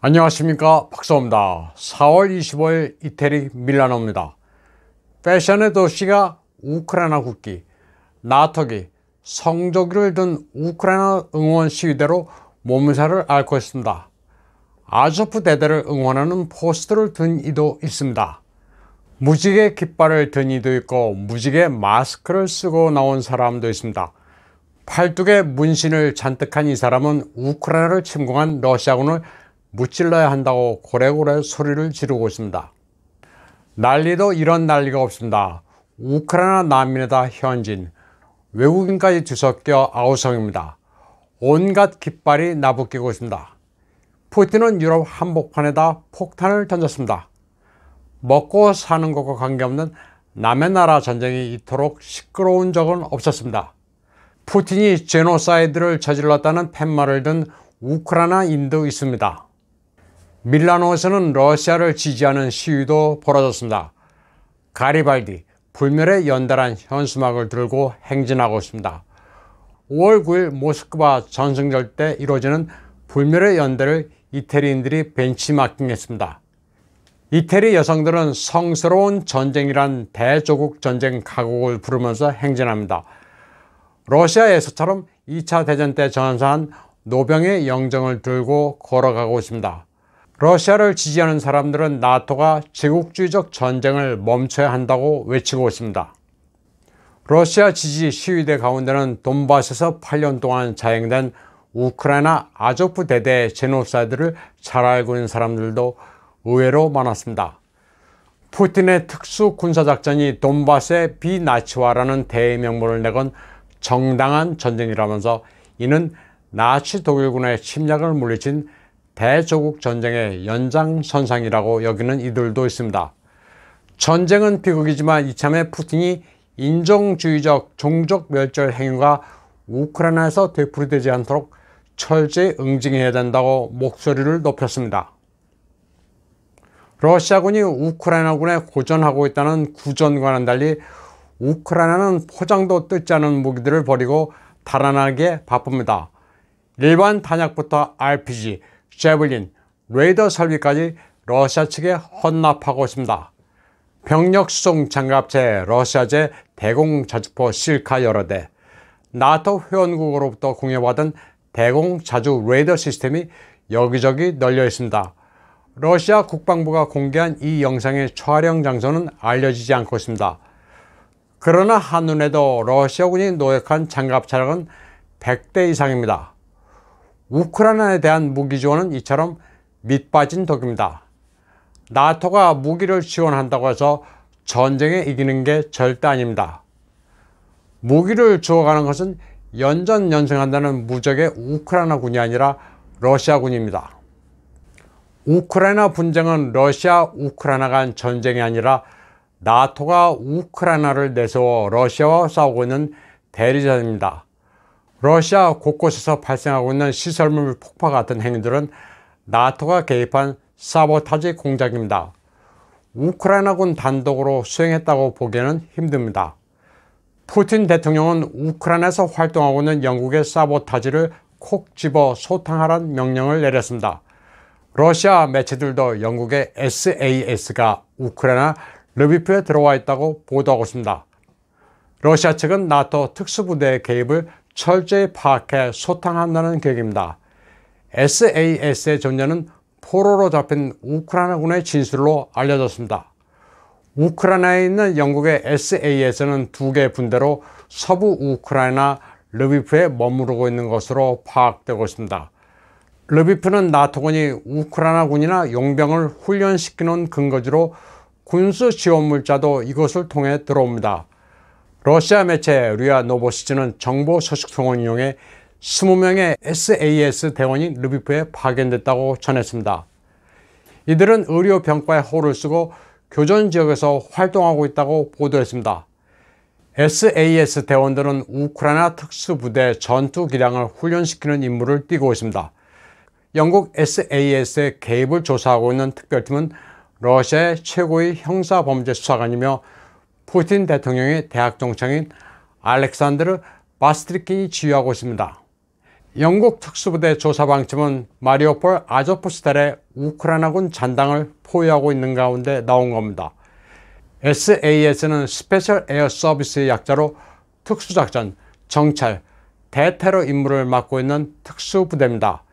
안녕하십니까, 박사입니다. 4월 25일 이태리 밀라노입니다. 패션의 도시가 우크라이나 국기, 나토기, 성조기를 든 우크라이나 응원 시위대로 몸살을 앓고 있습니다. 아조프 대대를 응원하는 포스터를 든 이도 있습니다. 무지개 깃발을 든 이도 있고 무지개 마스크를 쓰고 나온 사람도 있습니다. 팔뚝에 문신을 잔뜩 한 이 사람은 우크라이나를 침공한 러시아군을 무찔러야 한다고 고래고래 소리를 지르고 있습니다. 난리도 이런 난리가 없습니다. 우크라이나 난민에다 현지인, 외국인까지 뒤섞여 아우성입니다. 온갖 깃발이 나부끼고 있습니다. 푸틴은 유럽 한복판에다 폭탄을 던졌습니다. 먹고 사는 것과 관계없는 남의 나라 전쟁이 이토록 시끄러운 적은 없었습니다. 푸틴이 제노사이드를 저질렀다는 팻말을 든 우크라이나인도 있습니다. 밀라노에서는 러시아를 지지하는 시위도 벌어졌습니다. 가리발디, 불멸에 연달한 현수막을 들고 행진하고 있습니다. 5월 9일 모스크바 전승절 때 이루어지는 불멸의 연대를 이태리인들이 벤치마킹했습니다. 이태리 여성들은 성스러운 전쟁이란 대조국 전쟁 가곡을 부르면서 행진합니다. 러시아에서처럼 2차 대전 때 전사한 노병의 영정을 들고 걸어가고 있습니다. 러시아를 지지하는 사람들은 나토가 제국주의적 전쟁을 멈춰야 한다고 외치고 있습니다. 러시아 지지 시위대 가운데는 돈바스에서 8년 동안 자행된 우크라이나 아조프 대대의 제노사이드를 잘 알고 있는 사람들도 의외로 많았습니다. 푸틴의 특수 군사작전이 돈바스의 비나치화라는 대명목을 내건 정당한 전쟁이라면서 이는 나치 독일군의 침략을 물리친 대조국 전쟁의 연장선상이라고 여기는 이들도 있습니다. 전쟁은 비극이지만 이참에 푸틴이 인종주의적 종족 멸절 행위가 우크라이나에서 되풀이되지 않도록 철저히 응징해야 된다고 목소리를 높였습니다. 러시아군이 우크라이나군에 고전하고 있다는 구전과는 달리 우크라이나는 포장도 뜯지 않은 무기들을 버리고 달아나기에 바쁩니다. 일반 탄약부터 RPG, 제블린, 레이더 설비까지 러시아 측에 헌납하고 있습니다. 병력 수송 장갑체 러시아제 대공 자주포 실카 여러 대, 나토 회원국으로부터 공여받은 대공 자주 레이더 시스템이 여기저기 널려 있습니다. 러시아 국방부가 공개한 이 영상의 촬영 장소는 알려지지 않고 있습니다. 그러나 한눈에도 러시아군이 노획한 장갑 차량은 100대 이상입니다. 우크라이나에 대한 무기 지원은 이처럼 밑빠진 독입니다. 나토가 무기를 지원한다고 해서 전쟁에 이기는 게 절대 아닙니다. 무기를 주어가는 것은 연전연승한다는 무적의 우크라이나군이 아니라 러시아군입니다. 우크라이나 분쟁은 러시아, 우크라이나 간 전쟁이 아니라 나토가 우크라이나를 내세워 러시아와 싸우고 있는 대리전입니다. 러시아 곳곳에서 발생하고 있는 시설물 폭파 같은 행위들은 나토가 개입한 사보타지 공작입니다. 우크라이나군 단독으로 수행했다고 보기에는 힘듭니다. 푸틴 대통령은 우크라이나에서 활동하고 있는 영국의 사보타지를 콕 집어 소탕하라는 명령을 내렸습니다. 러시아 매체들도 영국의 SAS가 우크라이나 르비프에 들어와 있다고 보도하고 있습니다. 러시아 측은 나토 특수부대의 개입을 철저히 파악해 소탕한다는 계획입니다. SAS의 존재는 포로로 잡힌 우크라이나군의 진술로 알려졌습니다. 우크라이나에 있는 영국의 SAS는 2개 분대로 서부 우크라이나 르비프에 머무르고 있는 것으로 파악되고 있습니다. 르비프는 나토군이 우크라이나군이나 용병을 훈련시키는 근거지로 군수 지원 물자도 이곳을 통해 들어옵니다. 러시아 매체 리아 노보시즈는 정보 소식통을 이용해 20명의 SAS 대원이 르비프에 파견됐다고 전했습니다. 이들은 의료 병과에 호를 쓰고 교전 지역에서 활동하고 있다고 보도했습니다. SAS 대원들은 우크라이나 특수부대 전투 기량을 훈련시키는 임무를 띠고 있습니다. 영국 SAS의 개입을 조사하고 있는 특별팀은 러시아의 최고의 형사범죄 수사관이며 푸틴 대통령의 대학 동창인 알렉산드르 바스트리킨이 지휘하고 있습니다. 영국 특수부대 조사 방침은 마리오폴 아조프스탈의 우크라이나군 잔당을 포위하고 있는 가운데 나온 겁니다. SAS는 스페셜 에어 서비스의 약자로 특수작전, 정찰, 대테러 임무를 맡고 있는 특수부대입니다.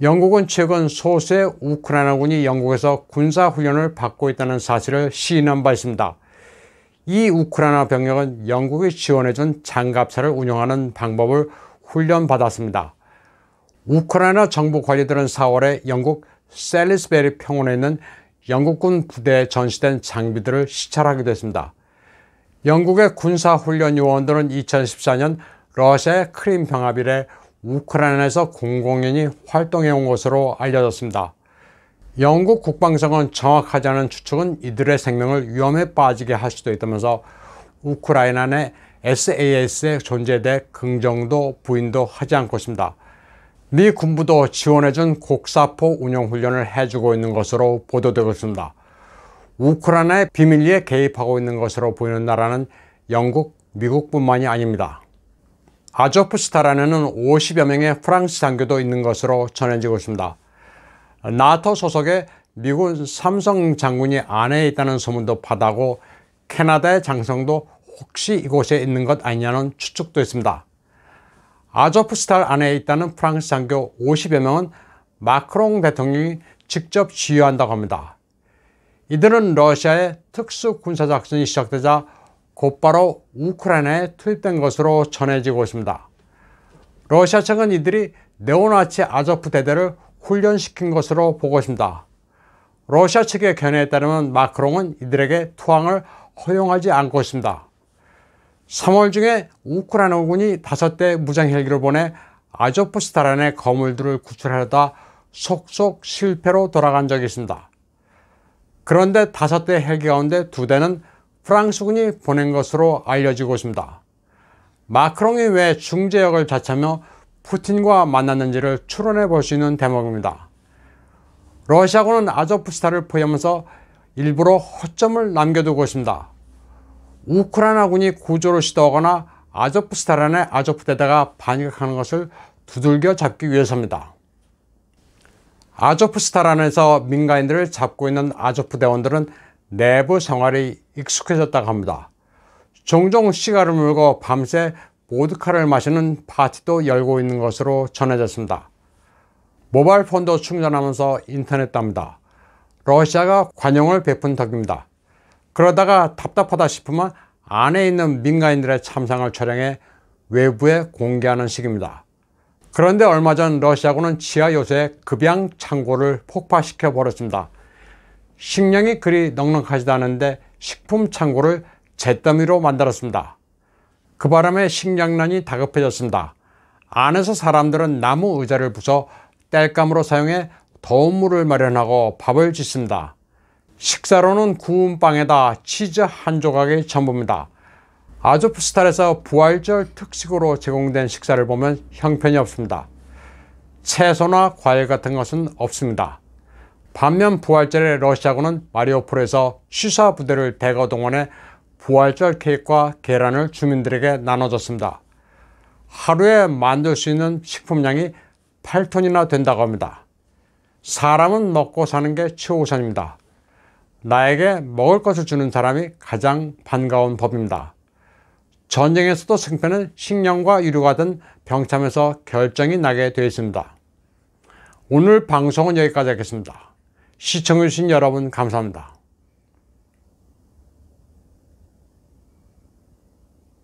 영국은 최근 소수의 우크라이나군이 영국에서 군사훈련을 받고 있다는 사실을 시인한 바 있습니다. 이 우크라이나 병력은 영국이 지원해준 장갑차를 운영하는 방법을 훈련받았습니다. 우크라이나 정부 관리들은 4월에 영국 셀리스베리 평원에 있는 영국군 부대에 전시된 장비들을 시찰하기도 했습니다. 영국의 군사훈련 요원들은 2014년 러시아의 크림 병합 이래 우크라이나에서 공공연히 활동해온 것으로 알려졌습니다. 영국 국방성은 정확하지 않은 추측은 이들의 생명을 위험에 빠지게 할 수도 있다면서 우크라이나 내 SAS의 존재에 대해 긍정도 부인도 하지 않고 있습니다. 미 군부도 지원해준 곡사포 운용훈련을 해주고 있는 것으로 보도되고 있습니다. 우크라이나의 비밀리에 개입하고 있는 것으로 보이는 나라는 영국, 미국뿐만이 아닙니다. 아조프스탈 안에는 50여 명의 프랑스 장교도 있는 것으로 전해지고 있습니다. 나토 소속의 미군 삼성 장군이 안에 있다는 소문도 바다고 캐나다의 장성도 혹시 이곳에 있는 것 아니냐는 추측도 있습니다. 아조프스탈 안에 있다는 프랑스 장교 50여 명은 마크롱 대통령이 직접 지휘한다고 합니다. 이들은 러시아의 특수군사작전이 시작되자 곧바로 우크라이나에 투입된 것으로 전해지고 있습니다. 러시아 측은 이들이 네오나치 아조프 대대를 훈련시킨 것으로 보고 있습니다. 러시아 측의 견해에 따르면 마크롱은 이들에게 투항을 허용하지 않고 있습니다. 3월 중에 우크라이나군이 5대 무장 헬기를 보내 아조프스탈 안의 거물들을 구출하려다 속속 실패로 돌아간 적이 있습니다. 그런데 5대 헬기 가운데 2대는 프랑스군이 보낸 것으로 알려지고 있습니다. 마크롱이 왜 중재역을 자처하며 푸틴과 만났는지를 추론해 볼 수 있는 대목입니다. 러시아군은 아조프스탈을 포위하면서 일부러 허점을 남겨두고 있습니다. 우크라이나군이 구조를 시도하거나 아조프스탈 안의 아조프대대가 반격하는 것을 두들겨 잡기 위해서입니다. 아조프스탈 안에서 민간인들을 잡고 있는 아조프 대원들은 내부 생활이 익숙해졌다고 합니다. 종종 시가를 물고 밤새 보드카를 마시는 파티도 열고 있는 것으로 전해졌습니다. 모바일 폰도 충전하면서 인터넷도 합니다. 러시아가 관용을 베푼 덕입니다. 그러다가 답답하다 싶으면 안에 있는 민간인들의 참상을 촬영해 외부에 공개하는 식입니다. 그런데 얼마 전 러시아군은 지하 요새에 급양 창고를 폭파시켜 버렸습니다. 식량이 그리 넉넉하지도 않은데 식품 창고를 잿더미로 만들었습니다. 그 바람에 식량난이 다급해졌습니다. 안에서 사람들은 나무 의자를 부숴 땔감으로 사용해 더운 물을 마련하고 밥을 짓습니다. 식사로는 구운 빵에다 치즈 한 조각이 전부입니다. 아조프스탈에서 부활절 특식으로 제공된 식사를 보면 형편이 없습니다. 채소나 과일 같은 것은 없습니다. 반면 부활절에 러시아군은 마리오폴에서 취사 부대를 대거 동원해 부활절 케이크와 계란을 주민들에게 나눠줬습니다. 하루에 만들 수 있는 식품량이 8톤이나 된다고 합니다. 사람은 먹고 사는 게 최우선입니다. 나에게 먹을 것을 주는 사람이 가장 반가운 법입니다. 전쟁에서도 승패는 식량과 유류가 든 병참에서 결정이 나게 되어 있습니다. 오늘 방송은 여기까지 하겠습니다. 시청해주신 여러분 감사합니다.